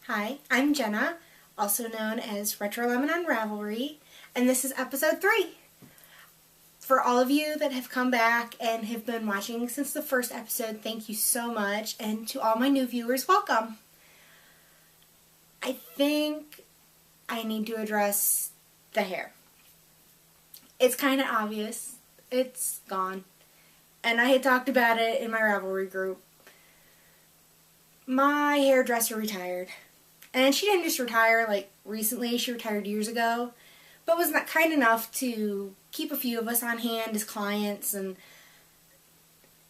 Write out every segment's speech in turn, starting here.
Hi, I'm Jenna, also known as Retro Lemon on Ravelry, and this is episode 3. For all of you that have come back and have been watching since the first episode, thank you so much, and to all my new viewers, welcome. I think I need to address the hair. It's kind of obvious. It's gone. And I had talked about it in my Ravelry group. My hairdresser retired. And she didn't just retire like recently, she retired years ago, but was not kind enough to keep a few of us on hand as clients, and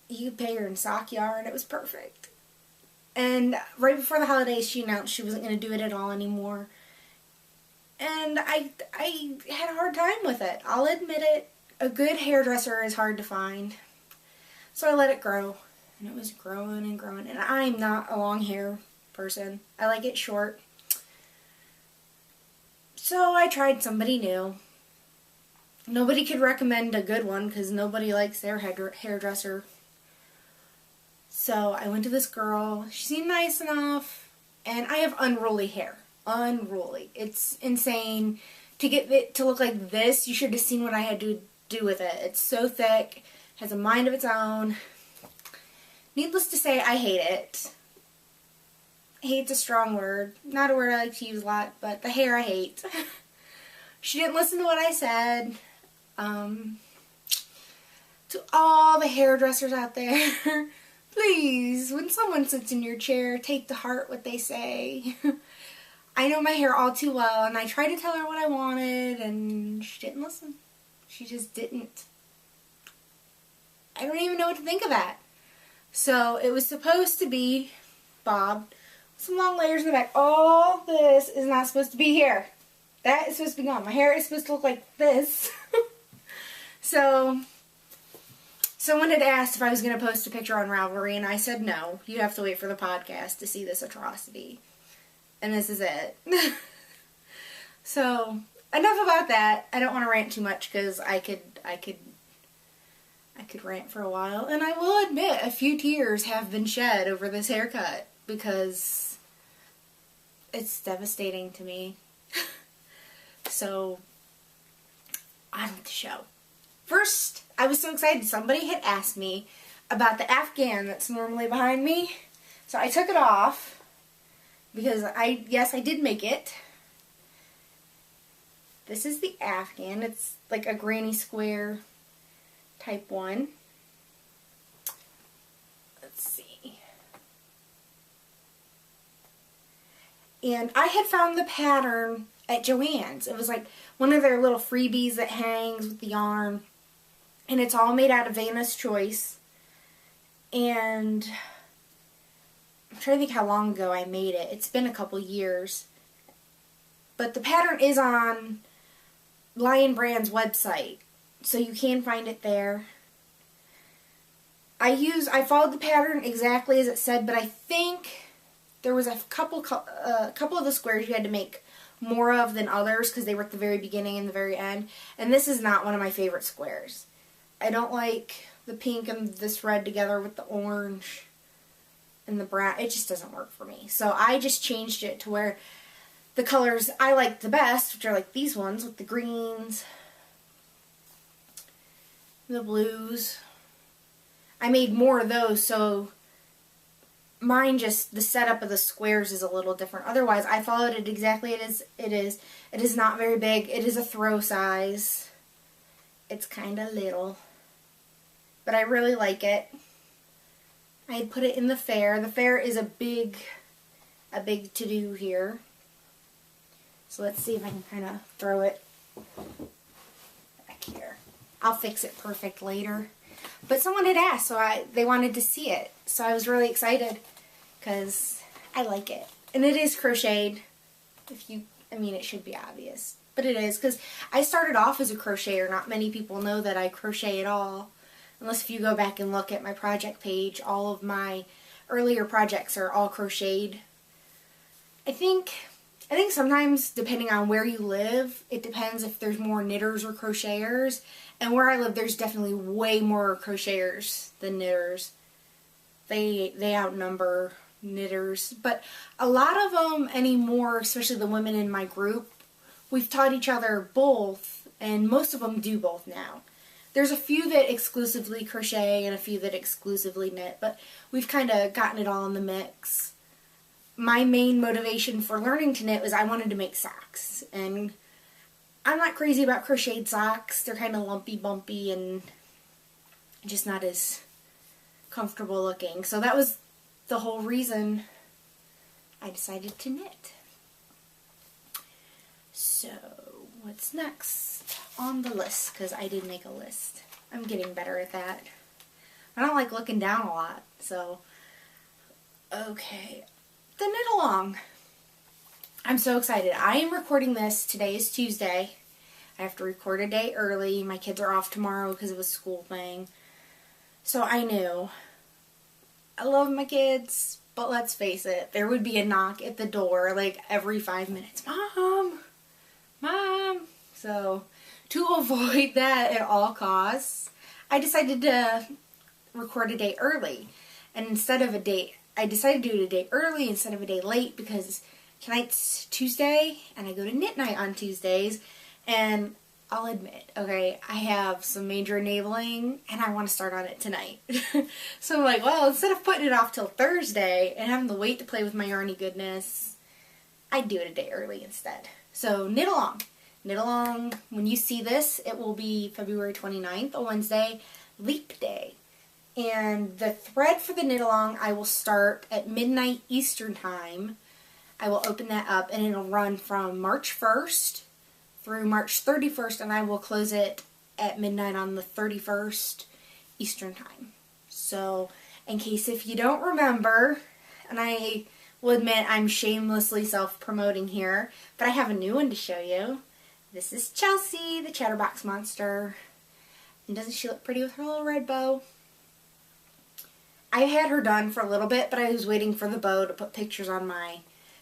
you could pay her in sock yarn. It was perfect. And right before the holidays, she announced she wasn't going to do it at all anymore. And I had a hard time with it. I'll admit it. A good hairdresser is hard to find. So I let it grow. And it was growing and growing. And I'm not a long hair person. I like it short. So I tried somebody new. Nobody could recommend a good one because nobody likes their hairdresser. So I went to this girl. She seemed nice enough. And I have unruly hair. Unruly. It's insane. To get it to look like this, you should have seen what I had to do with it. It's so thick. Has a mind of its own. Needless to say, I hate it. Hate's a strong word. Not a word I like to use a lot, but the hair I hate. She didn't listen to what I said. To all the hairdressers out there, please, when someone sits in your chair, take to heart what they say. I know my hair all too well, and I tried to tell her what I wanted, and she didn't listen. She just didn't. I don't even know what to think of that. So it was supposed to be bobbed, some long layers in the back. All this is not supposed to be here. That is supposed to be gone. My hair is supposed to look like this. So someone had asked if I was going to post a picture on Ravelry, and I said no. You have to wait for the podcast to see this atrocity. And this is it. So enough about that. I don't want to rant too much because I could rant for a while. And I will admit a few tears have been shed over this haircut because it's devastating to me. So, on with the show. First, I was so excited. Somebody had asked me about the Afghan that's normally behind me. So I took it off because yes, I did make it. This is the Afghan. It's like a granny square type one. Let's see. And I had found the pattern at Joann's. It was like one of their little freebies that hangs with the yarn. And it's all made out of Vanna's Choice. And I'm trying to think how long ago I made it. It's been a couple years. But the pattern is on Lion Brand's website. So you can find it there. I followed the pattern exactly as it said, but I think there was a couple of the squares you had to make more of than others because they were at the very beginning and the very end. And this is not one of my favorite squares. I don't like the pink and this red together with the orange and the brown. It just doesn't work for me. So I just changed it to where the colors I like the best, which are like these ones with the greens, the blues. I made more of those, so mine just, the setup of the squares is a little different. Otherwise, I followed it exactly as it is. It is not very big. It is a throw size. It's kind of little. But I really like it. I had put it in the fair. The fair is a big to-do here. So let's see if I can kind of throw it back here. I'll fix it perfect later. But someone had asked, so they wanted to see it. So I was really excited because I like it. And it is crocheted. It should be obvious. But it is because I started off as a crocheter. Not many people know that I crochet at all. Unless if you go back and look at my project page, all of my earlier projects are all crocheted. I think sometimes, depending on where you live, it depends if there's more knitters or crocheters. And where I live, there's definitely way more crocheters than knitters. They outnumber knitters, but a lot of them anymore, especially the women in my group, we've taught each other both, and most of them do both now. There's a few that exclusively crochet and a few that exclusively knit, but we've kind of gotten it all in the mix. My main motivation for learning to knit was I wanted to make socks, and I'm not crazy about crocheted socks. They're kind of lumpy, bumpy, and just not as comfortable looking. So that was the whole reason I decided to knit. So, what's next on the list? Because I did make a list. I'm getting better at that. I don't like looking down a lot, so. Okay, the knit along. I'm so excited. I am recording this. Today is Tuesday. I have to record a day early. My kids are off tomorrow because of a school thing. So I knew. I love my kids, but let's face it, there would be a knock at the door like every 5 minutes. Mom! Mom! So, to avoid that at all costs, I decided to record a day early. And instead of a day, I decided to do it a day early instead of a day late because tonight's Tuesday, and I go to knit night on Tuesdays, and I'll admit, okay, I have some major enabling, and I want to start on it tonight. So I'm like, well, instead of putting it off till Thursday and having to wait to play with my yarny goodness, I'd do it a day early instead. So knit along. Knit along. When you see this, it will be February 29th, a Wednesday, Leap Day. And the thread for the knit along, I will start at midnight Eastern time. I will open that up, and it'll run from March 1st through March 31st, and I will close it at midnight on the 31st Eastern time. So, in case if you don't remember, and I will admit I'm shamelessly self-promoting here, but I have a new one to show you. This is Chelsea, the Chatterbox Monster. And doesn't she look pretty with her little red bow? I had her done for a little bit, but I was waiting for the bow to put pictures on my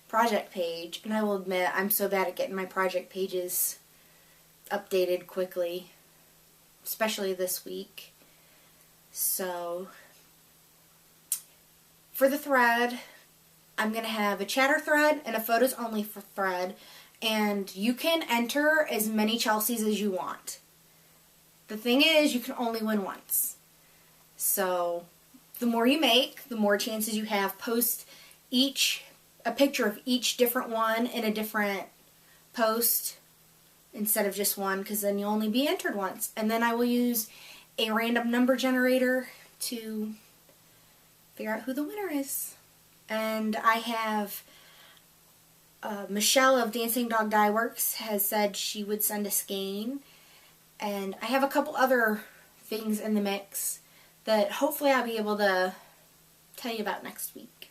project page, and I will admit I'm so bad at getting my project pages updated quickly, especially this week. So for the thread, I'm going to have a chatter thread and a photos only for thread, and you can enter as many Chelseas as you want. The thing is, you can only win once. So the more you make, the more chances you have. Post a picture of each different one in a different post instead of just one, because then you'll only be entered once. And then I will use a random number generator to figure out who the winner is. And I have Michelle of Dancing Dog Dye Works has said she would send a skein. And I have a couple other things in the mix that hopefully I'll be able to tell you about next week.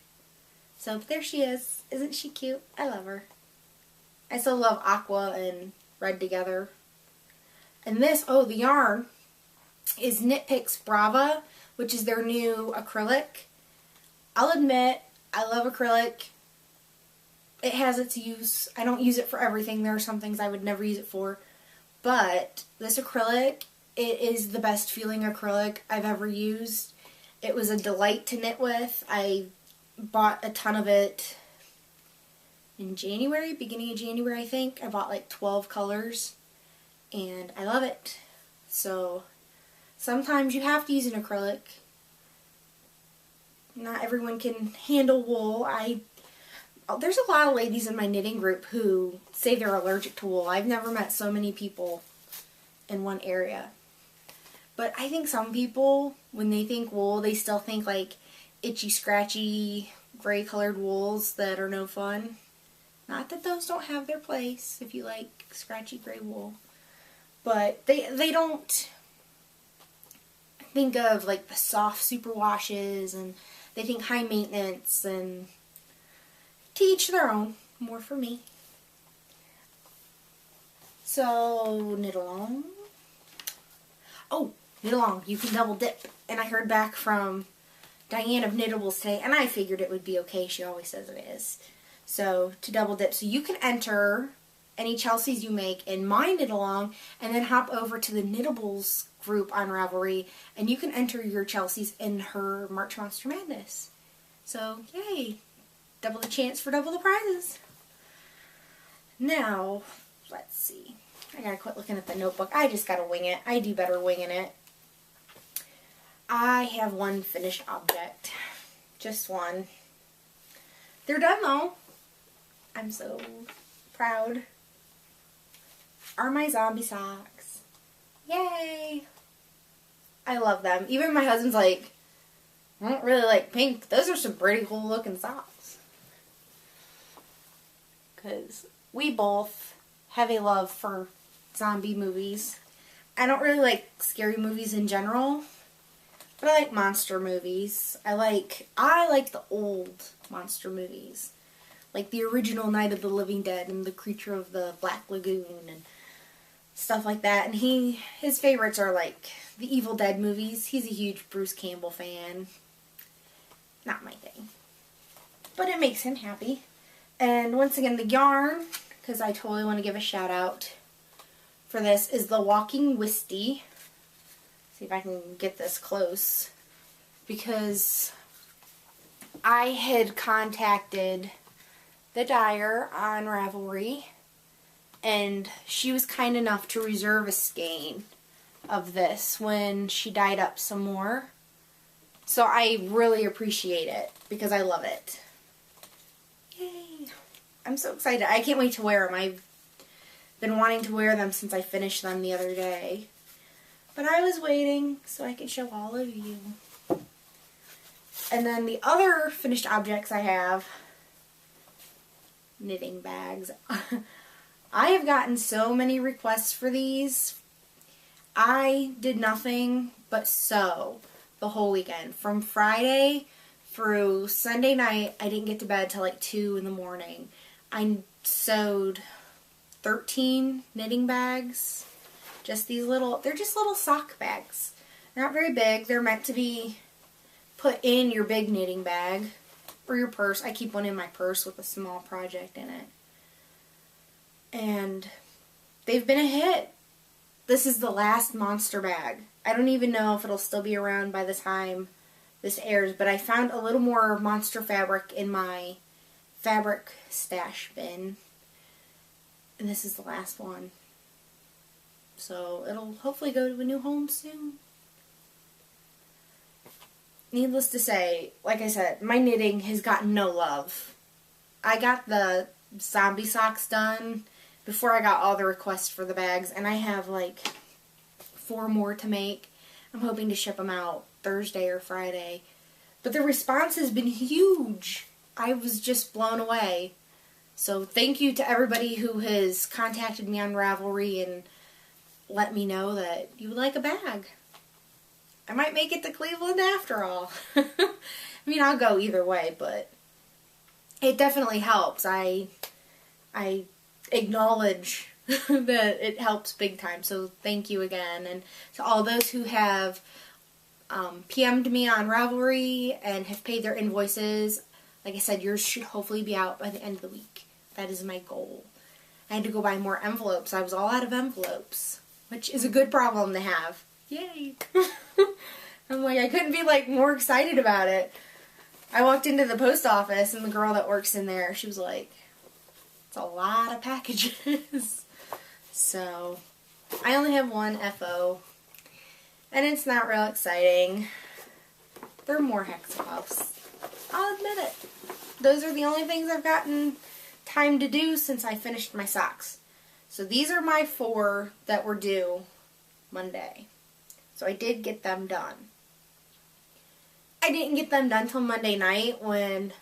So there she is. Isn't she cute? I love her. I still love aqua and red together. And this, the yarn is Knit Picks Brava, which is their new acrylic. I'll admit, I love acrylic. It has its use. I don't use it for everything. There are some things I would never use it for. But this acrylic, it is the best feeling acrylic I've ever used. It was a delight to knit with. I bought a ton of it in January, beginning of January I think. I bought like 12 colors and I love it. So sometimes you have to use an acrylic. Not everyone can handle wool. There's a lot of ladies in my knitting group who say they're allergic to wool. I've never met so many people in one area. But I think some people, when they think wool, they still think like itchy, scratchy, gray colored wools that are no fun. Not that those don't have their place if you like scratchy gray wool. But they don't think of like the soft superwashes, and they think high maintenance, and to each their own. More for me. So, knit along. Oh, knit along. You can double dip. And I heard back from Diane of Knittables today, and I figured it would be okay. She always says it is. So, to double dip. So you can enter any Chelseas you make in my knit along, and then hop over to the Knittables group on Ravelry, and you can enter your Chelseas in her March Monster Madness. So, yay! Double the chance for double the prizes. Now, let's see. I gotta quit looking at the notebook. I just gotta wing it. I do better winging it. I have one finished object. Just one. They're done though. I'm so proud. Are my zombie socks. Yay! I love them. Even my husband's like, I don't really like pink. Those are some pretty cool looking socks. Because we both have a love for zombie movies. I don't really like scary movies in general, but I like monster movies. I like the old monster movies. Like the original Night of the Living Dead and The Creature of the Black Lagoon and stuff like that. And his favorites are like the Evil Dead movies. He's a huge Bruce Campbell fan. Not my thing. But it makes him happy. And once again, the yarn, because I totally want to give a shout out for this, is the Walking Wisty. See if I can get this close. Because I had contacted the dyer on Ravelry, and she was kind enough to reserve a skein of this when she dyed up some more. So I really appreciate it because I love it. Yay! I'm so excited. I can't wait to wear them. I've been wanting to wear them since I finished them the other day. But I was waiting so I could show all of you. And then the other finished objects I have, knitting bags. I have gotten so many requests for these. I did nothing but sew the whole weekend. From Friday through Sunday night, I didn't get to bed till like 2 in the morning. I sewed 13 knitting bags. Just these little, they're just little sock bags. They're not very big. They're meant to be put in your big knitting bag or your purse. I keep one in my purse with a small project in it. And they've been a hit. This is the last monster bag. I don't even know if it'll still be around by the time this airs, but I found a little more monster fabric in my fabric stash bin. And this is the last one. So it'll hopefully go to a new home soon. Needless to say, like I said, my knitting has gotten no love. I got the zombie socks done before I got all the requests for the bags, and I have like 4 more to make. I'm hoping to ship them out Thursday or Friday. But the response has been huge. I was just blown away. So thank you to everybody who has contacted me on Ravelry and let me know that you would like a bag. I might make it to Cleveland after all. I mean, I'll go either way, but it definitely helps. I acknowledge that it helps big time, so thank you again. And to all those who have PM'd me on Ravelry and have paid their invoices, like I said, yours should hopefully be out by the end of the week. That is my goal. I had to go buy more envelopes. I was all out of envelopes, which is a good problem to have. Yay! I'm like, I couldn't be like more excited about it. I walked into the post office and the girl that works in there, she was like, it's a lot of packages. So, I only have one FO. And it's not real exciting. They're more Hexa Puffs. I'll admit it. Those are the only things I've gotten time to do since I finished my socks. So these are my 4 that were due Monday. So I did get them done. I didn't get them done till Monday night when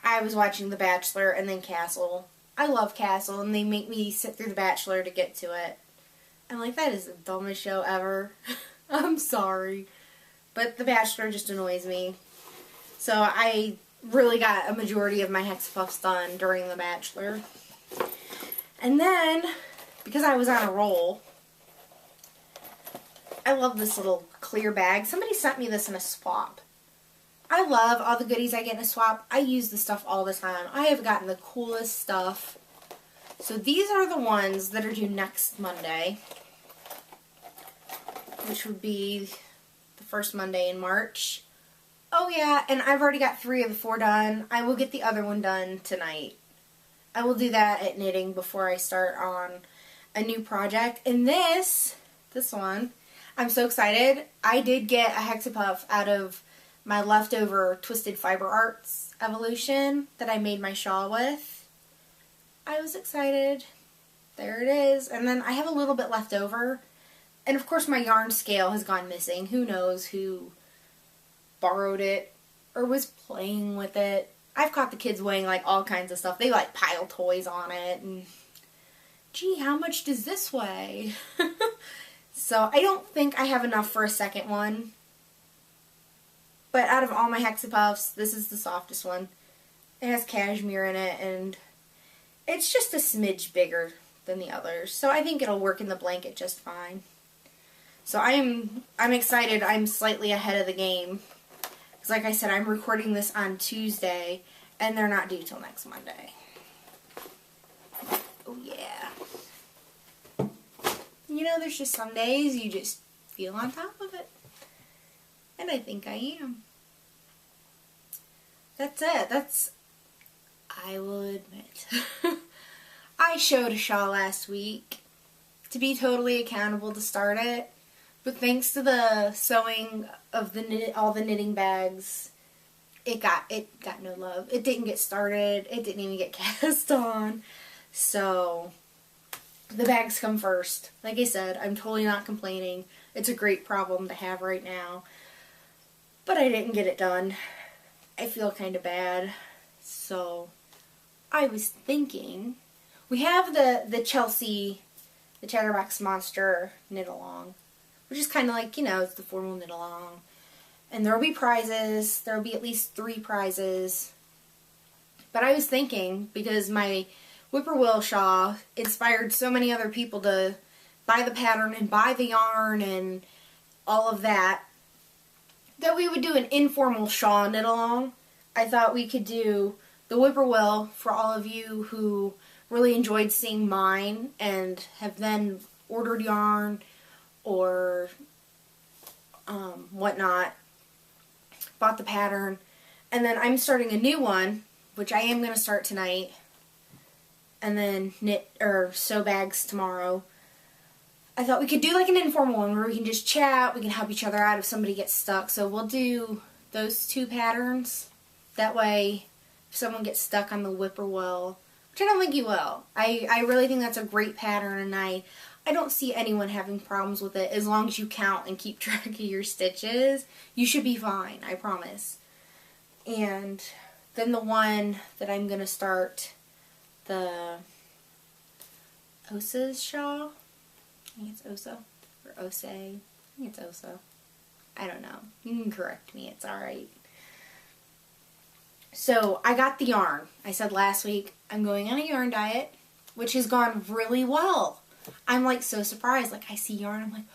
I was watching The Bachelor and then Castle. I love Castle and they make me sit through The Bachelor to get to it. I'm like, that is the dumbest show ever. I'm sorry. But The Bachelor just annoys me. So I really got a majority of my Hexa Puffs done during The Bachelor. And then, because I was on a roll, I love this little clear bag. Somebody sent me this in a swap. I love all the goodies I get in a swap. I use this stuff all the time. I have gotten the coolest stuff. So these are the ones that are due next Monday, which would be the first Monday in March Oh yeah, and I've already got 3 of the 4 done. I will get the other one done tonight. I will do that at knitting before I start on a new project. And this one, I'm so excited. I did get a Hexapuff out of my leftover Twisted Fiber Arts Evolution that I made my shawl with. I was excited. There it is. And then I have a little bit left over. And of course my yarn scale has gone missing. Who knows who borrowed it or was playing with it. I've caught the kids weighing like all kinds of stuff. They like pile toys on it and gee, how much does this weigh? So I don't think I have enough for a second one. But out of all my Hexapuffs, this is the softest one. It has cashmere in it and it's just a smidge bigger than the others. So I think it'll work in the blanket just fine. So I'm excited. I'm slightly ahead of the game. Because like I said, I'm recording this on Tuesday, and they're not due till next Monday. Oh yeah. You know, there's just some days you just feel on top of it. And I think I am. That's it. I will admit. I showed a shawl last week to be totally accountable to start it. But thanks to the sewing of all the knitting bags, it got no love. It didn't get started. It didn't even get cast on. So the bags come first. Like I said, I'm totally not complaining. It's a great problem to have right now. But I didn't get it done. I feel kind of bad. So I was thinking, we have the Chelsea, the Chatterbox Monster knit along. Which is kind of like, you know, it's the formal knit along. And there will be prizes. There will be at least 3 prizes. But I was thinking, because my Whippoorwill shawl inspired so many other people to buy the pattern and buy the yarn and all of that, that we would do an informal shawl knit along. I thought we could do the Whippoorwill for all of you who really enjoyed seeing mine and have then ordered yarn or whatnot, bought the pattern, and then I'm starting a new one, which I am going to start tonight, and then knit or sew bags tomorrow. I thought we could do like an informal one where we can just chat, we can help each other out if somebody gets stuck, so we'll do those 2 patterns. That way, if someone gets stuck on the Whippoorwill, which I don't think you will, I really think that's a great pattern, and I don't see anyone having problems with it. As long as you count and keep track of your stitches, you should be fine, I promise. And then the one that I'm going to start, the Osa's shawl. I think it's Osa or Ose. I think it's Osa. I don't know. You can correct me. It's alright. So I got the yarn. I said last week I'm going on a yarn diet, which has gone really well. I'm like so surprised. Like I see yarn, I'm like,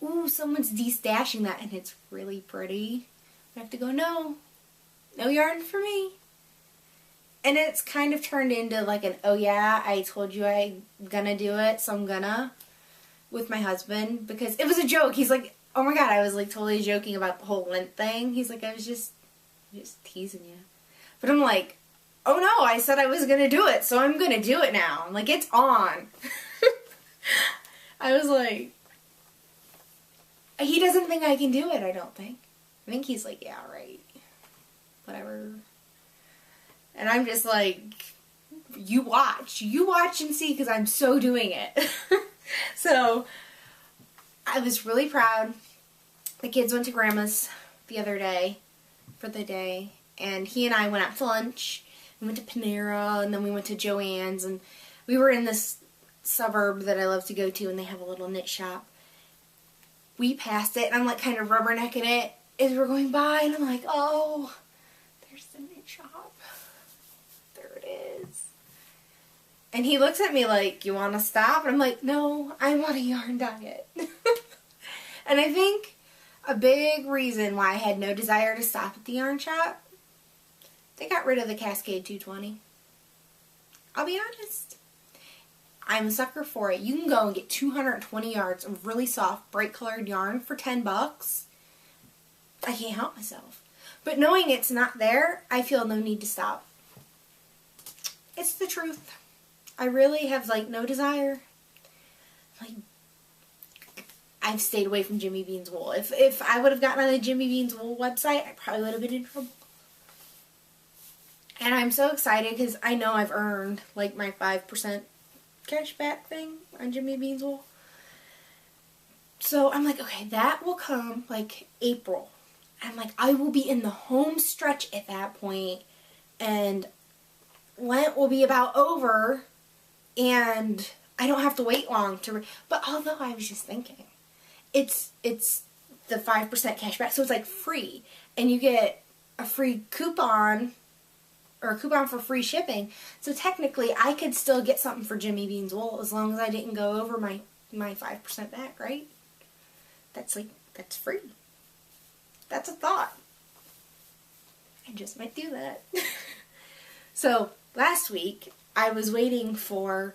ooh, someone's destashing that, and it's really pretty. I have to go, no yarn for me. And it's kind of turned into like an, oh yeah, I told you I'm gonna do it, so I'm gonna, with my husband, because it was a joke. He's like, oh my god, I was like totally joking about the whole lint thing. He's like, I was just teasing you. But I'm like, oh no, I said I was gonna do it, so I'm gonna do it now. I'm like, it's on. I was like, he doesn't think I can do it, I don't think. I think he's like, yeah, right. Whatever. And I'm just like, you watch and see, because I'm so doing it. So, I was really proud. The kids went to Grandma's the other day, for the day, and he and I went out to lunch. We went to Panera, and then we went to Joann's, and we were in this suburb that I love to go to, and they have a little knit shop. We passed it, and I'm like kind of rubbernecking it as we're going by, and I'm like, oh, there's the knit shop. There it is. And he looks at me like, you want to stop? And I'm like, no, I'm on a yarn diet. And I think a big reason why I had no desire to stop at the yarn shop, they got rid of the Cascade 220. I'll be honest. I'm a sucker for it. You can go and get 220 yards of really soft, bright colored yarn for $10. I can't help myself. But knowing it's not there, I feel no need to stop. It's the truth. I really have, like, no desire. Like, I've stayed away from Jimmy Bean's wool. If I would have gotten on the Jimmy Bean's wool website, I probably would have been in trouble. And I'm so excited because I know I've earned, like, my 5% cashback thing on Jimmy Bean's wool. So I'm like, okay, that will come, like, April. I'm like, I will be in the home stretch at that point, and Lent will be about over, and I don't have to wait long to... But although I was just thinking, it's the 5% cashback, so it's like free, and you get a free coupon, or a coupon for free shipping. So technically, I could still get something for Jimmy Bean's wool as long as I didn't go over my 5% back, right? That's free. That's a thought. I just might do that. So last week, I was waiting for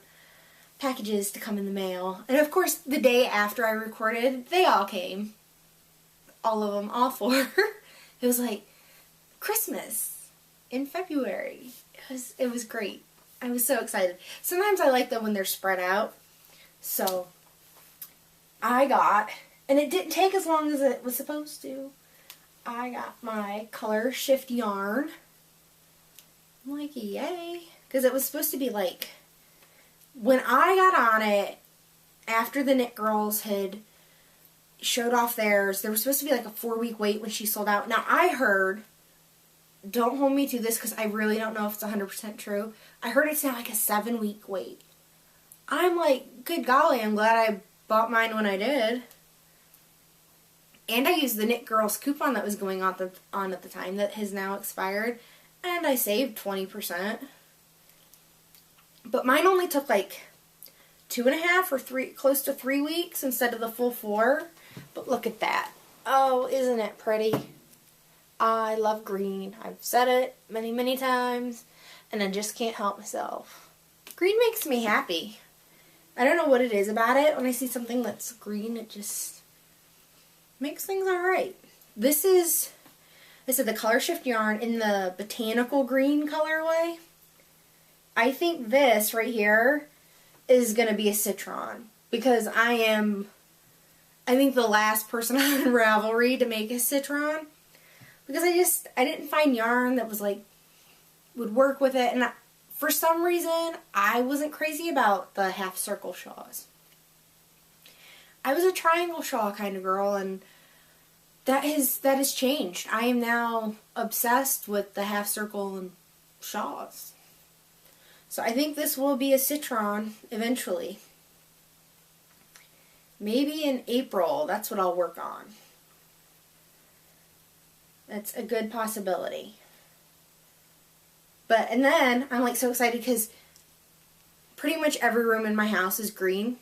packages to come in the mail. And of course, the day after I recorded, they all came. All of them, all four. It was like Christmas in February. It was great. I was so excited. Sometimes I like them when they're spread out. So I got, and it didn't take as long as it was supposed to, I got my Color Shift yarn. I'm like, yay. Because it was supposed to be like, when I got on it, after the Knit Girls had showed off theirs, there was supposed to be like a 4-week wait when she sold out. Now, I heard, don't hold me to this because I really don't know if it's 100% true, I heard it's now like a 7-week wait. I'm like, good golly, I'm glad I bought mine when I did. And I used the Knit Girls coupon that was going on at the time that has now expired. And I saved 20%. But mine only took like 2.5 or 3, close to 3 weeks instead of the full 4. But look at that. Oh, isn't it pretty? I love green. I've said it many, many times. And I just can't help myself. Green makes me happy. I don't know what it is about it. When I see something that's green, it just makes things alright. This is the Color Shift yarn in the botanical green colorway. I think this right here is going to be a citron. Because I think the last person on Ravelry to make a citron. Because I didn't find yarn that was like, would work with it. And for some reason, I wasn't crazy about the half circle shawls. I was a triangle shawl kind of girl, and that has changed. I am now obsessed with the half circle and shawls. So I think this will be a citron eventually. Maybe in April, that's what I'll work on. That's a good possibility. And then I'm like so excited because pretty much every room in my house is green.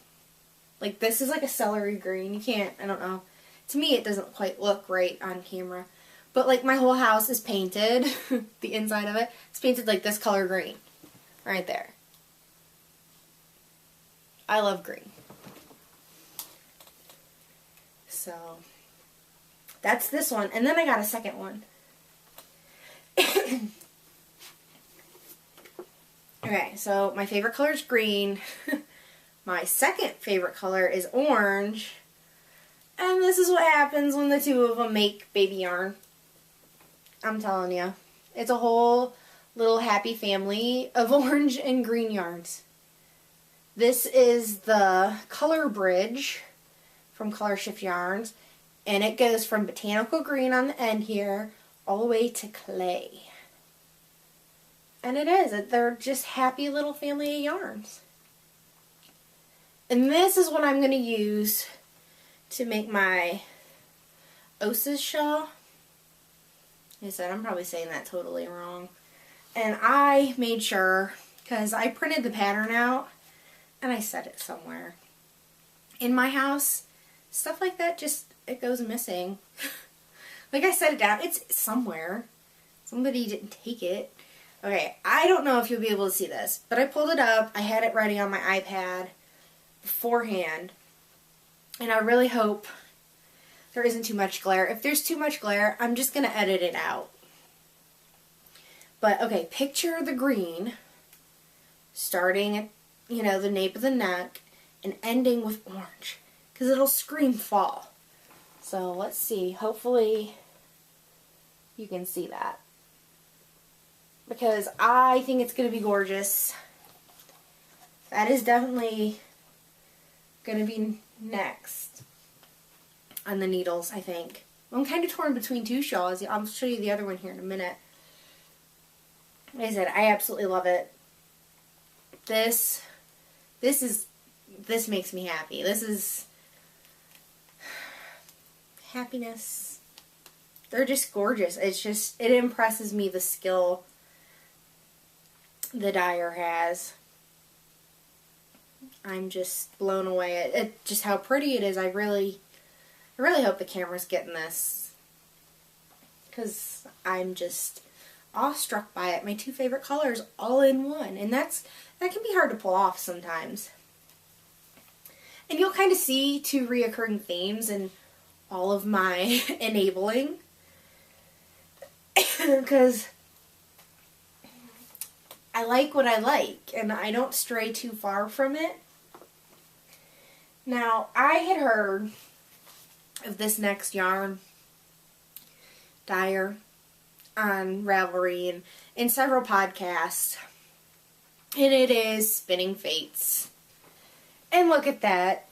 Like, this is like a celery green. You can't, I don't know. To me, it doesn't quite look right on camera. But, like, my whole house is painted. The inside of it. It's painted like this color green. Right there. I love green. So, that's this one. And then I got a second one. Okay, so my favorite color is green. My second favorite color is orange. And this is what happens when the two of them make baby yarn. I'm telling you. It's a whole little happy family of orange and green yarns. This is the Color Bridge from Color Shift Yarns. And it goes from botanical green on the end here all the way to clay. And it is. They're just happy little family of yarns. And this is what I'm going to use to make my Osa's shawl. Like I said, I'm probably saying that totally wrong. And I made sure, because I printed the pattern out, and I set it somewhere. In my house, stuff like that just, it goes missing. Like, I set it down, it's somewhere. Somebody didn't take it. Okay, I don't know if you'll be able to see this, but I pulled it up, I had it ready on my iPad beforehand, and I really hope there isn't too much glare. If there's too much glare, I'm just going to edit it out. But, okay, picture the green starting at, you know, the nape of the neck and ending with orange. Because it'll scream fall. So, let's see. Hopefully, you can see that. Because I think it's going to be gorgeous. That is definitely going to be next on the needles, I think. I'm kind of torn between two shawls. I'll show you the other one here in a minute. Like I said, I absolutely love it. This makes me happy. This is happiness. They're just gorgeous. It impresses me the skill the dyer has. I'm just blown away at just how pretty it is. I really hope the camera's getting this, because I'm just awestruck by it. My two favorite colors all in one, and that can be hard to pull off sometimes. And you'll kind of see two reoccurring themes in all of my enabling, because I like what I like, and I don't stray too far from it. Now, I had heard of this next yarn dyer on Ravelry and in several podcasts, and it is Spinning Fates. And look at that.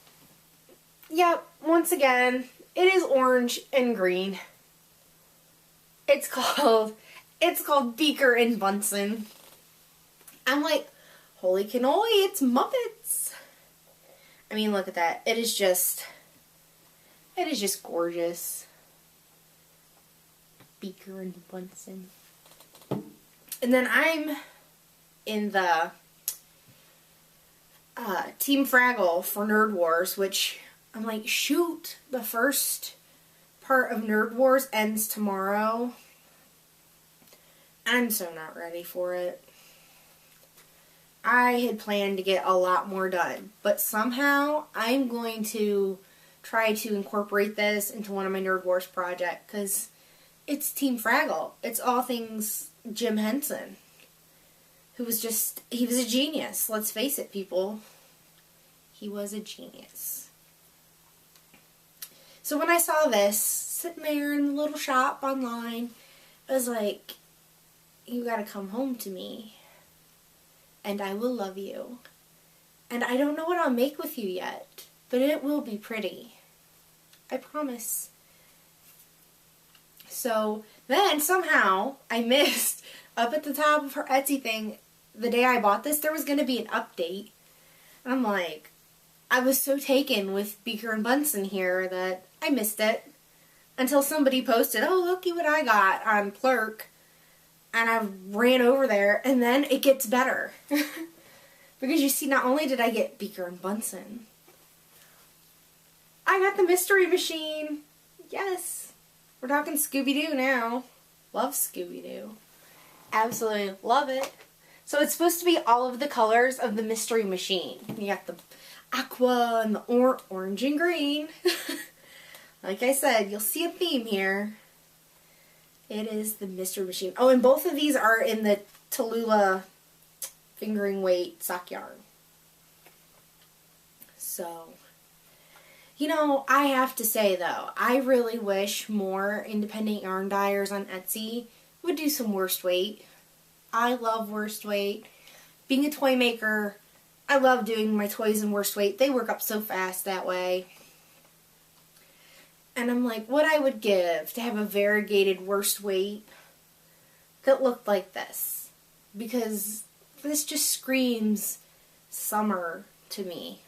Yep, once again, it is orange and green. It's called Beaker and Bunsen. I'm like, holy cannoli, it's Muppets. I mean, look at that. It is just gorgeous. Beaker and Bunsen. And then I'm in the Team Fraggle for Nerd Wars, which I'm like, shoot, the first part of Nerd Wars ends tomorrow. I'm so not ready for it. I had planned to get a lot more done, but somehow I'm going to try to incorporate this into one of my Nerd Wars projects, because it's Team Fraggle. It's all things Jim Henson, who was he was a genius. Let's face it, people. He was a genius. So when I saw this, sitting there in the little shop online, I was like, you gotta come home to me, and I will love you. And I don't know what I'll make with you yet, but it will be pretty. I promise. So then somehow I missed, up at the top of her Etsy thing, the day I bought this, there was going to be an update. And I'm like, I was so taken with Beaker and Bunsen here that I missed it. Until somebody posted, oh, looky what I got on Plurk. And I ran over there, and then it gets better. Because you see, not only did I get Beaker and Bunsen, I got the Mystery Machine. Yes. We're talking Scooby-Doo now. Love Scooby-Doo. Absolutely love it. So it's supposed to be all of the colors of the Mystery Machine. You got the aqua and the orange and green. Like I said, you'll see a theme here. It is the Mystery Machine. Oh, and both of these are in the Tallulah fingering weight sock yarn. So, you know, I have to say though, I really wish more independent yarn dyers on Etsy would do some worsted weight. I love worsted weight. Being a toy maker, I love doing my toys in worsted weight. They work up so fast that way. And I'm like, what I would give to have a variegated worsted weight that looked like this. Because this just screams summer to me.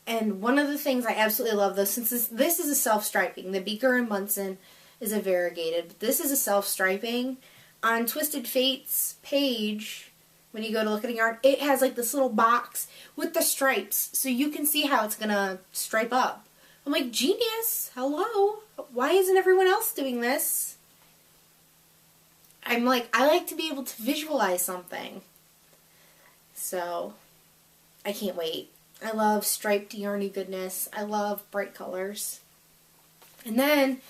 And one of the things I absolutely love, though, since this is a self-striping, the Beaker and Bunsen is a variegated, but this is a self-striping. On Twisted Fate's page, when you go to look at a yarn, it has like this little box with the stripes, so you can see how it's going to stripe up. I'm like, genius, hello, why isn't everyone else doing this? I'm like, I like to be able to visualize something. So, I can't wait. I love striped yarny goodness. I love bright colors. And then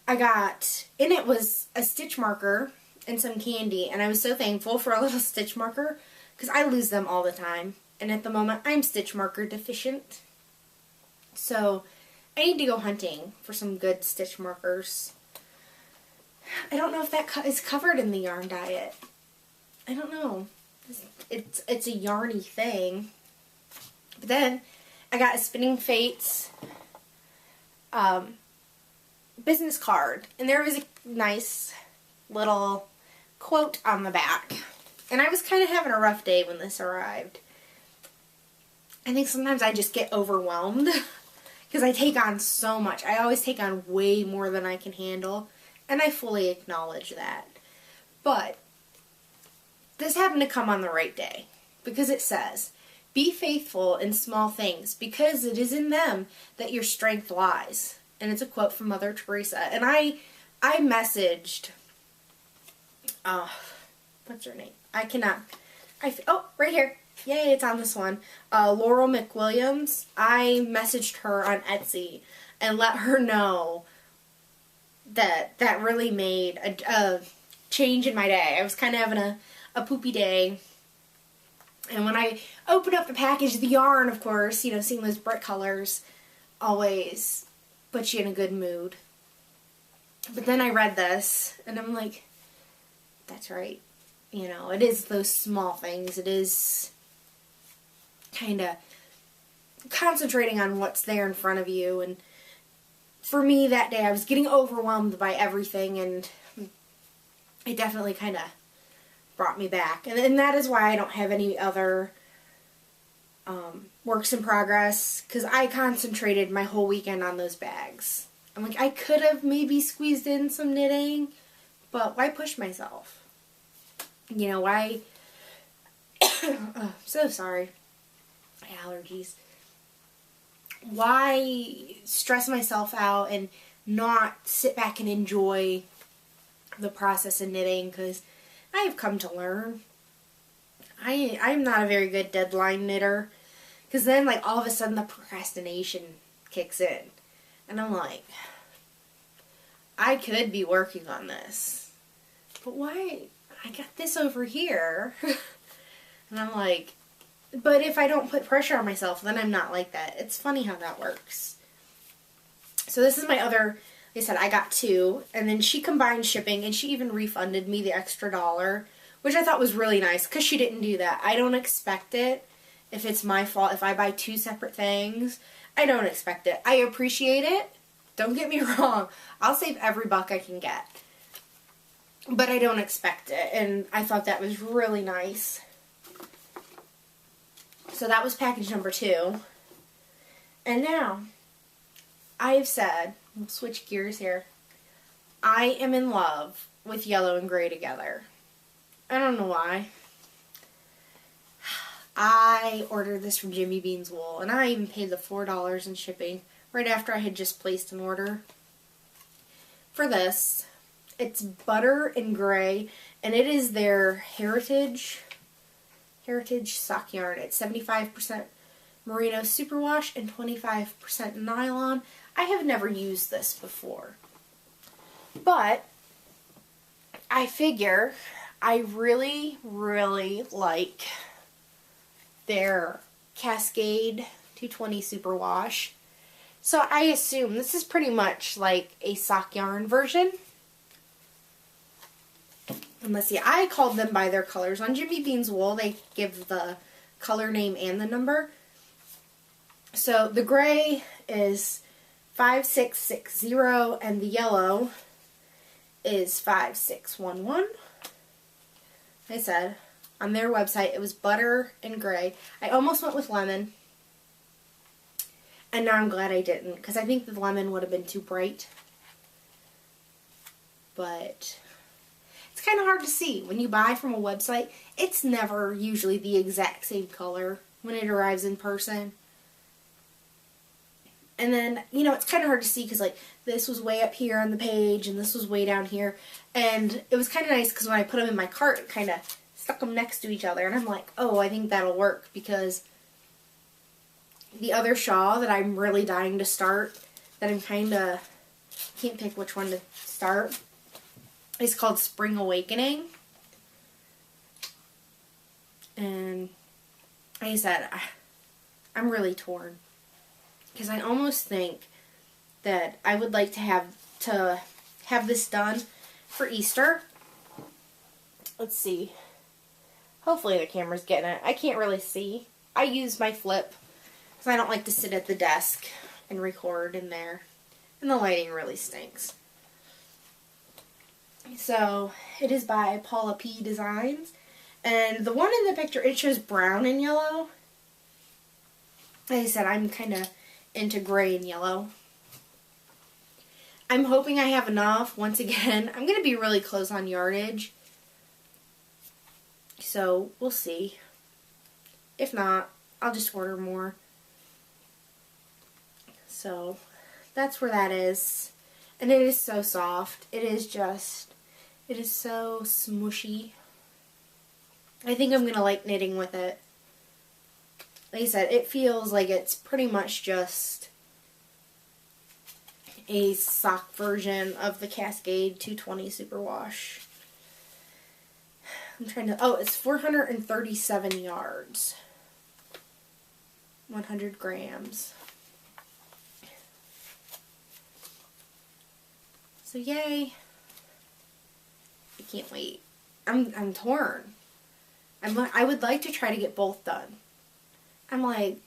I got, in it was a stitch marker, and some candy, and I was so thankful for a little stitch marker because I lose them all the time, and at the moment I'm stitch marker deficient. So I need to go hunting for some good stitch markers. I don't know if that is covered in the yarn diet. I don't know. It's a yarny thing. But then I got a Spinning Fates business card, and there was a nice little quote on the back. And I was kind of having a rough day when this arrived. I think sometimes I just get overwhelmed because I take on so much. I always take on way more than I can handle, and I fully acknowledge that. But this happened to come on the right day because it says, "Be faithful in small things because it is in them that your strength lies." And it's a quote from Mother Teresa. And I messaged, what's her name? Oh, right here. Yay, it's on this one. Laurel McWilliams. I messaged her on Etsy and let her know that really made a change in my day. I was kind of having a poopy day. And when I opened up the package, the yarn, of course, you know, seeing those bright colors always puts you in a good mood. But then I read this, and I'm like, that's right. You know, it is those small things. It is kind of concentrating on what's there in front of you. And for me that day, I was getting overwhelmed by everything, and it definitely kind of brought me back. And that is why I don't have any other works in progress, because I concentrated my whole weekend on those bags. I'm like, I could have maybe squeezed in some knitting, but why push myself? You know, why? Oh, so sorry. My allergies. Why stress myself out and not sit back and enjoy the process of knitting? Because I have come to learn I'm not a very good deadline knitter, because then like all of a sudden the procrastination kicks in, and I'm like, I could be working on this, but why? I got this over here. And I'm like, but if I don't put pressure on myself, then I'm not like that. It's funny how that works. So this is my other, like I said, I got two, and then she combined shipping, and she even refunded me the extra $1, which I thought was really nice, because she didn't do that. I don't expect it if it's my fault. If I buy two separate things, I don't expect it. I appreciate it. Don't get me wrong. I'll save every buck I can get. But I don't expect it, and I thought that was really nice. So that was package number 2. And now, I've said, we'll switch gears here, I am in love with yellow and gray together. I don't know why. I ordered this from Jimmy Beans Wool, and I even paid the $4 in shipping right after I had just placed an order for this. It's butter and gray, and it is their heritage sock yarn. It's 75% merino superwash and 25% nylon. I have never used this before, but I figure I really, really like their Cascade 220 superwash. So I assume this is pretty much like a sock yarn version. And let's see, I called them by their colors. On Jimmy Beans Wool, they give the color name and the number. So the gray is 5660 and the yellow is 5611. Like I said, on their website it was butter and gray. I almost went with lemon, and now I'm glad I didn't, because I think the lemon would have been too bright. But it's kind of hard to see. When you buy from a website, it's never usually the exact same color when it arrives in person. And then, you know, it's kind of hard to see because, like, this was way up here on the page and this was way down here. And it was kind of nice because when I put them in my cart, it kind of stuck them next to each other. And I'm like, oh, I think that'll work, because the other shawl that I'm really dying to start, that I'm kind of, can't pick which one to start, is called Spring Awakening. And like I said, I'm really torn. Because I almost think that I would like to have this done for Easter. Let's see. Hopefully the camera's getting it. I can't really see. I use my flip because I don't like to sit at the desk and record in there. And the lighting really stinks. So, it is by Paula P. Designs. And the one in the picture, it shows brown and yellow. Like I said, I'm kind of into gray and yellow. I'm hoping I have enough. Once again, I'm going to be really close on yardage. So, we'll see. If not, I'll just order more. So, that's where that is. And it is so soft. It is so smushy. I think I'm going to like knitting with it. Like I said, it feels like it's pretty much just a sock version of the Cascade 220 Superwash. I'm trying to, it's 437 yards. 100 grams. So yay. I can't wait. I'm torn. I would like to try to get both done. I'm like,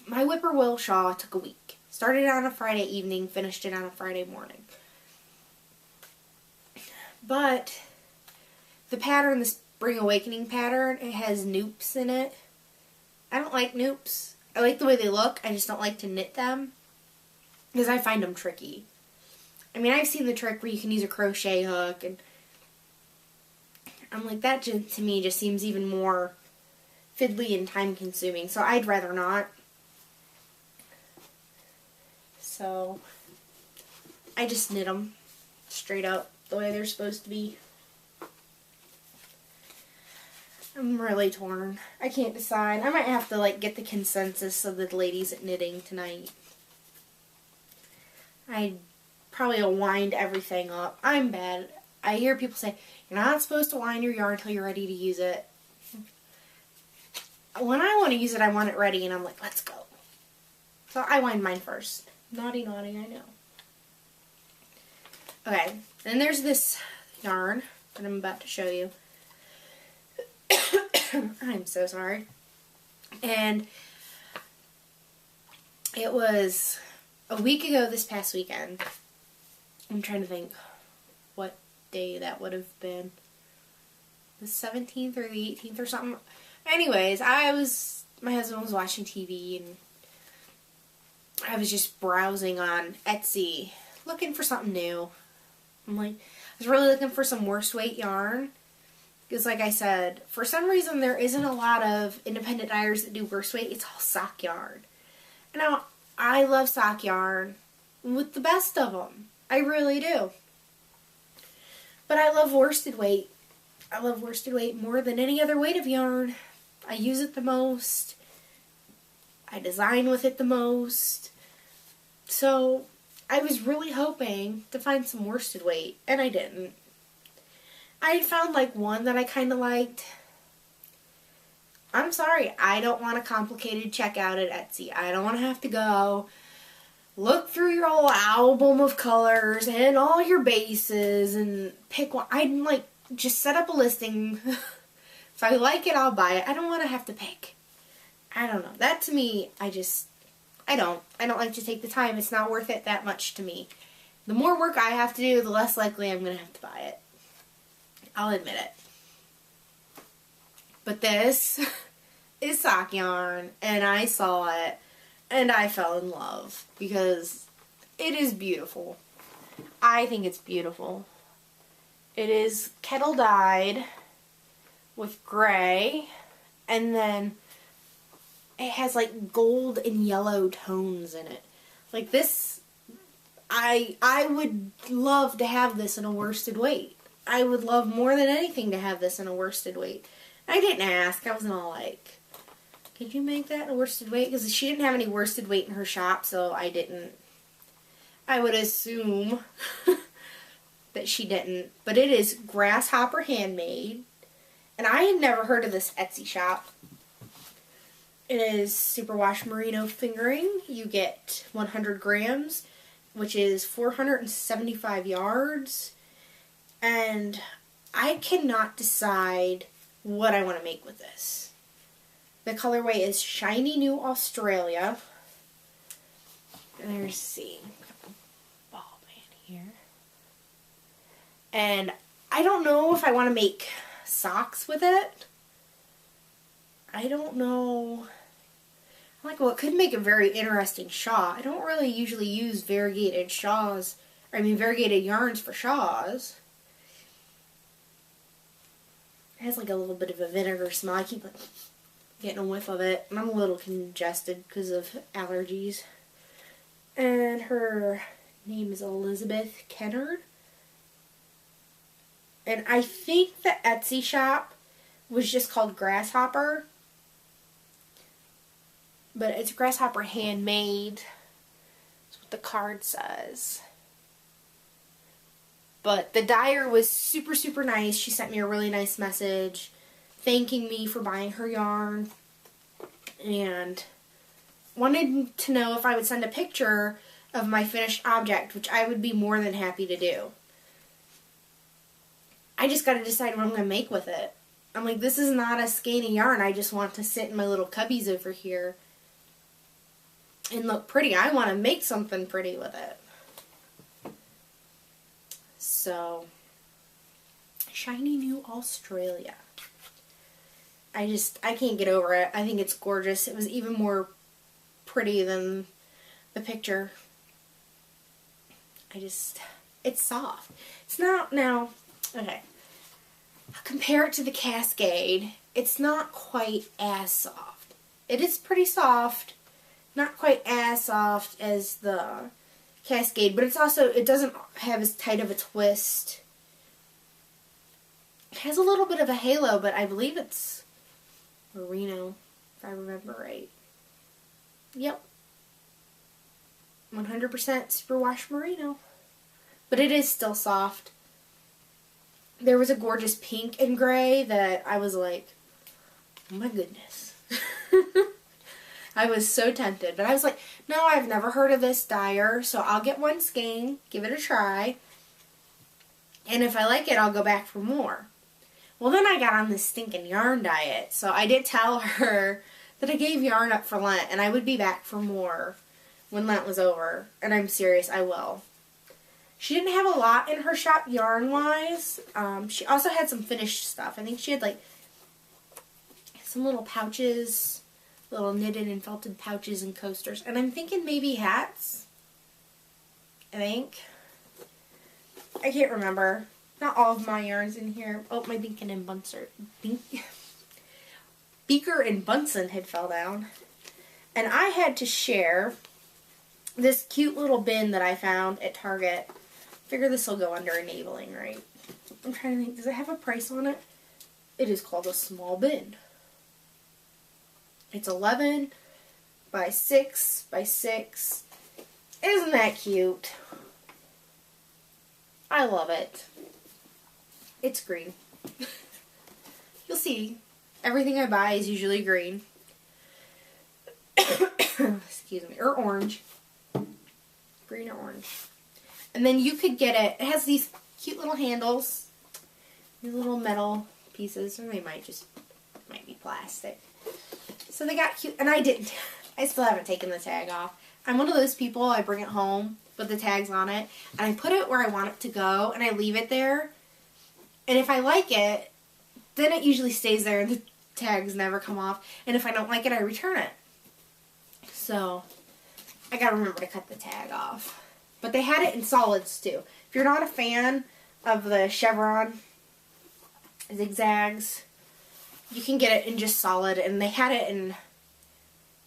my Whippoorwill shawl took a week. Started on a Friday evening, finished it on a Friday morning. But the pattern, the Spring Awakening pattern, it has noops in it. I don't like noops. I like the way they look. I just don't like to knit them because I find them tricky. I mean, I've seen the trick where you can use a crochet hook, and I'm like, that to me just seems even more fiddly and time consuming, so I'd rather not. So I just knit them straight up the way they're supposed to be. I'm really torn. I can't decide. I might have to like get the consensus of the ladies at knitting tonight. I probably will wind everything up. I'm bad. I hear people say, you're not supposed to wind your yarn until you're ready to use it. When I want to use it, I want it ready, and I'm like, let's go. So I wind mine first. Naughty, naughty, I know. Okay, then there's this yarn that I'm about to show you. I'm so sorry. And it was a week ago this past weekend. I'm trying to think what day that would have been. The 17th or the 18th or something. Anyways, my husband was watching TV, and I was just browsing on Etsy, looking for something new. I'm like, I was really looking for some worst weight yarn. Because like I said, for some reason there isn't a lot of independent dyers that do worst weight. It's all sock yarn. And now, I love sock yarn with the best of them. I really do. But I love worsted weight. I love worsted weight more than any other weight of yarn. I use it the most. I design with it the most. So, I was really hoping to find some worsted weight, and I didn't. I found like one that I kind of liked. I'm sorry, I don't want a complicated checkout at Etsy. I don't want to have to go look through your whole album of colors and all your bases and pick one. I'd like just set up a listing. If I like it, I'll buy it. I don't want to have to pick. I don't know. That to me, I don't like to take the time. It's not worth it that much to me. The more work I have to do, the less likely I'm going to have to buy it. I'll admit it. But this is sock yarn, and I saw it, and I fell in love because it is beautiful. I think it's beautiful. It is kettle dyed with gray, and then it has like gold and yellow tones in it. Like this, I would love to have this in a worsted weight. I would love more than anything to have this in a worsted weight. I didn't ask. I wasn't all like, could you make that in a worsted weight? Because she didn't have any worsted weight in her shop, so I didn't. I would assume that she didn't, but it is Grasshopper Handmade. And I had never heard of this Etsy shop. It is superwash merino fingering. You get 100 grams, which is 475 yards. And I cannot decide what I want to make with this. The colorway is Shiny New Australia. And there's, see, ball band here. And I don't know if I want to make socks with it. I don't know. I'm like, well, it could make a very interesting shawl. I don't really usually use variegated shawls. Variegated yarns for shawls. It has like a little bit of a vinegar smell. I keep like getting a whiff of it. And I'm a little congested because of allergies. And her name is Elizabeth Kennard. And I think the Etsy shop was just called Grasshopper. But it's Grasshopper Handmade. That's what the card says. But the dyer was super, super nice. She sent me a really nice message thanking me for buying her yarn. And wanted to know if I would send a picture of my finished object, which I would be more than happy to do. I just got to decide what I'm going to make with it. I'm like, this is not a skeiny yarn. I just want to sit in my little cubbies over here and look pretty. I want to make something pretty with it. So, Shiny New Australia. I can't get over it. I think it's gorgeous. It was even more pretty than the picture. It's soft. It's not, now, okay. I'll compare it to the Cascade. It's not quite as soft. It is pretty soft. Not quite as soft as the Cascade, but it's also, it doesn't have as tight of a twist. It has a little bit of a halo, but I believe it's merino, if I remember right. Yep. 100% superwash merino. But it is still soft. There was a gorgeous pink and gray that I was like, oh my goodness. I was so tempted. But I was like, no, I've never heard of this dyer, so I'll get one skein, give it a try. And if I like it, I'll go back for more. Well, then I got on this stinking yarn diet. So I did tell her that I gave yarn up for Lent, and I would be back for more when Lent was over. And I'm serious, I will. She didn't have a lot in her shop yarn-wise. She also had some finished stuff. I think she had like some little pouches, little knitted and felted pouches and coasters. And I'm thinking maybe hats. I think. I can't remember. Not all of my yarns in here. Oh, my Beaker and Bunsen had fell down. And I had to share this cute little bin that I found at Target. Figure this will go under enabling, right? I'm trying to think, does it have a price on it? It is called a small bin. It's 11 by 6 by 6. Isn't that cute? I love it. It's green. You'll see. Everything I buy is usually green. Excuse me. Or orange. Green or orange. And then you could get it. It has these cute little handles. These little metal pieces. Or they might be plastic. So they got cute. And I didn't. I still haven't taken the tag off. I'm one of those people, I bring it home with the tags on it. And I put it where I want it to go. And I leave it there. And if I like it, then it usually stays there and the tags never come off. And if I don't like it, I return it. So, I gotta remember to cut the tag off. But they had it in solids too. If you're not a fan of the chevron zigzags, you can get it in just solid. And they had it in,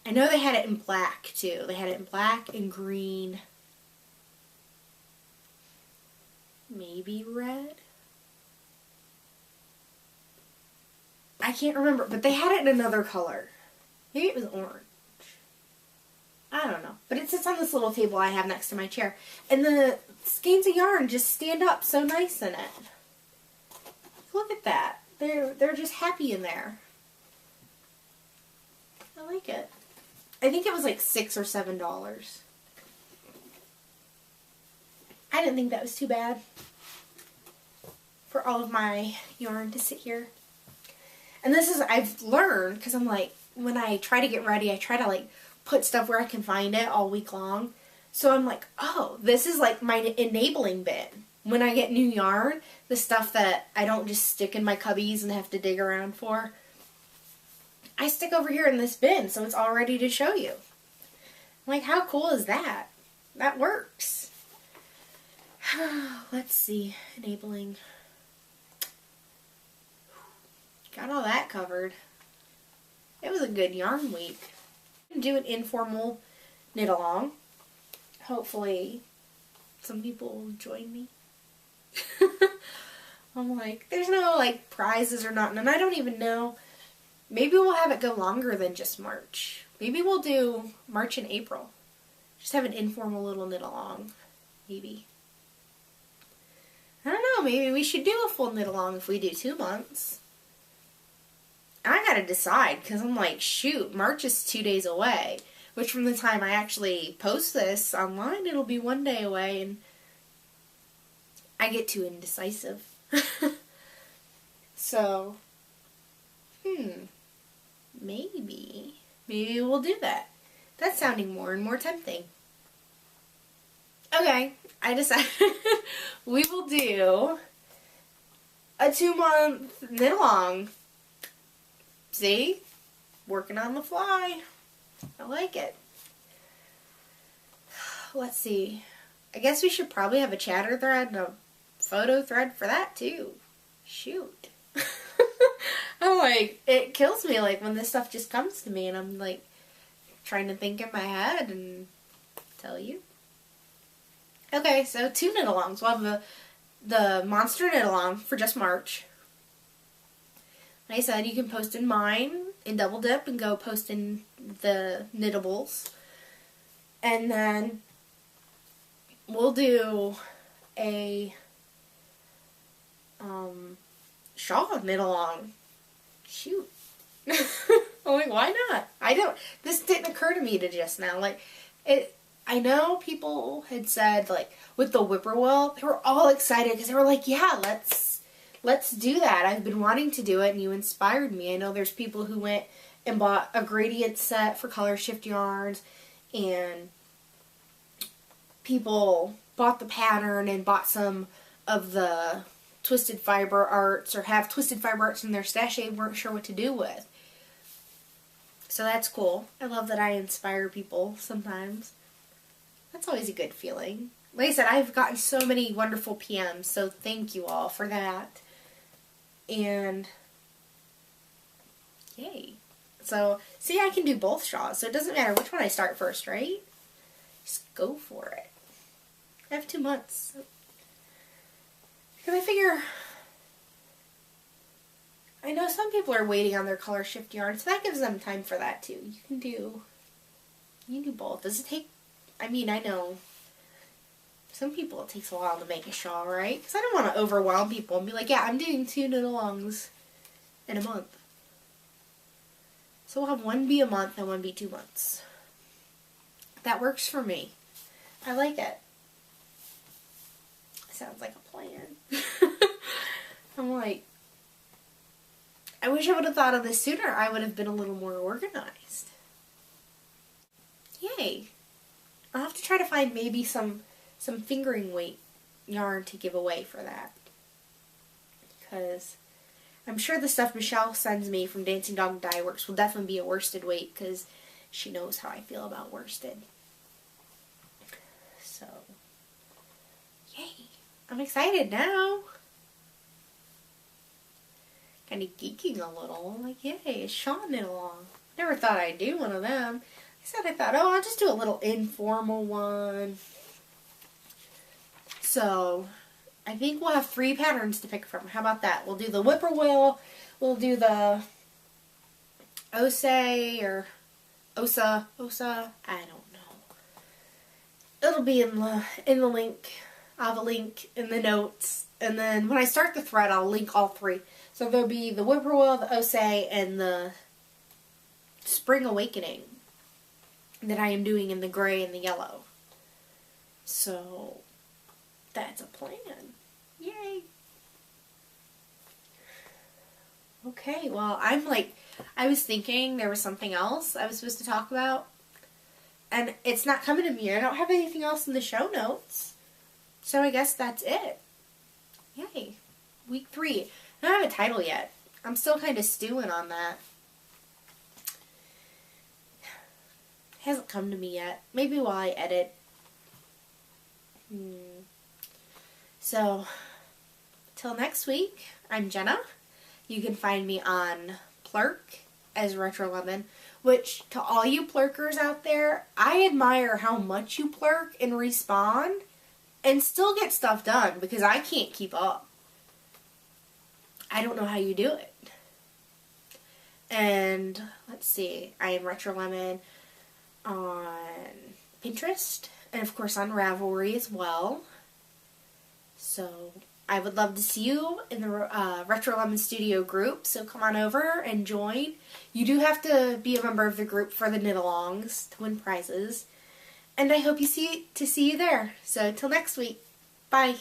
I know they had it in black too. They had it in black and green. Maybe red? I can't remember, but they had it in another color. Maybe it was orange. I don't know. But it sits on this little table I have next to my chair. And the skeins of yarn just stand up so nice in it. Look at that. They're just happy in there. I like it. I think it was like $6 or $7. I didn't think that was too bad for all of my yarn to sit here. And this is, I've learned, because I'm like, when I try to get ready, I try to like put stuff where I can find it all week long. So I'm like, oh, this is like my enabling bin. When I get new yarn, the stuff that I don't just stick in my cubbies and have to dig around for, I stick over here in this bin, so it's all ready to show you. I'm like, how cool is that? That works. Let's see, enabling. Got all that covered. It was a good yarn week. Do an informal knit along. Hopefully some people will join me. I'm like, there's no like prizes or nothing, and I don't even know. Maybe we'll have it go longer than just March. Maybe we'll do March and April. Just have an informal little knit along. Maybe. I don't know, maybe we should do a full knit along if we do 2 months. I gotta decide, because I'm like, shoot, March is 2 days away. Which from the time I actually post this online, it'll be 1 day away, and I get too indecisive. So, maybe we'll do that. That's sounding more and more tempting. Okay, I decided we will do a 2-month knit along. See? Working on the fly. I like it. Let's see. I guess we should probably have a chatter thread and a photo thread for that too. Shoot. I'm like, it kills me like when this stuff just comes to me and I'm like trying to think in my head and tell you. Okay, so 2 knit alongs. We'll have the monster knit along for just March. Like I said, you can post in mine in Double Dip and go post in the Knittables. And then we'll do a shawl knit along. Shoot. I'm like, why not? This didn't occur to me to just now. Like, I know people had said, like, with the whippoorwill, they were all excited because they were like, yeah, let's do that. I've been wanting to do it and you inspired me. I know there's people who went and bought a gradient set for Color Shift yarns, and people bought the pattern and bought some of the Twisted Fiber Arts, or have Twisted Fiber Arts in their stash they weren't sure what to do with. So that's cool. I love that I inspire people sometimes. That's always a good feeling. Like I said, I've gotten so many wonderful PMs, so thank you all for that. And yay. So, see, I can do both shawls, so it doesn't matter which one I start first, right? Just go for it. I have 2 months. Because I figure, I know some people are waiting on their Color Shift yarn, so that gives them time for that too. You can do both. Does it take, I mean, I know some people it takes a while to make a shawl, right? Because I don't want to overwhelm people and be like, yeah, I'm doing 2 knit-alongs in a month. So we'll have one be a month and one be 2 months. That works for me. I like it. Sounds like a plan. I'm like, I wish I would have thought of this sooner. I would have been a little more organized. Yay. I'll have to try to find maybe some fingering weight yarn to give away for that. Because I'm sure the stuff Michelle sends me from Dancing Dog Dye Works will definitely be a worsted weight, because she knows how I feel about worsted. So, yay. I'm excited now. Kind of geeking a little. I'm like, yay, a shawl knit along. Never thought I'd do one of them. I thought, oh, I'll just do a little informal one. So, I think we'll have 3 patterns to pick from. How about that? We'll do the whippoorwill, we'll do the Osei, or Osa, I don't know. It'll be in the link. I'll have a link in the notes. And then when I start the thread, I'll link all three. So there'll be the Whippoorwill, the Osei, and the Spring Awakening that I am doing in the gray and the yellow. So that's a plan. Yay! Okay, well, I was thinking there was something else I was supposed to talk about. And it's not coming to me. I don't have anything else in the show notes. So I guess that's it. Yay. Week 3. I don't have a title yet. I'm still kind of stewing on that. It hasn't come to me yet. Maybe while I edit. So, till next week, I'm Jenna. You can find me on Plurk as Retro Lemon, which, to all you plurkers out there, I admire how much you plurk and respawn and still get stuff done, because I can't keep up. I don't know how you do it. And, let's see, I am Retro Lemon on Pinterest, and of course on Ravelry as well. So, I would love to see you in the Retro Lemon Studio group, so come on over and join. You do have to be a member of the group for the knit-alongs to win prizes. And I hope to see you there. So, till next week. Bye.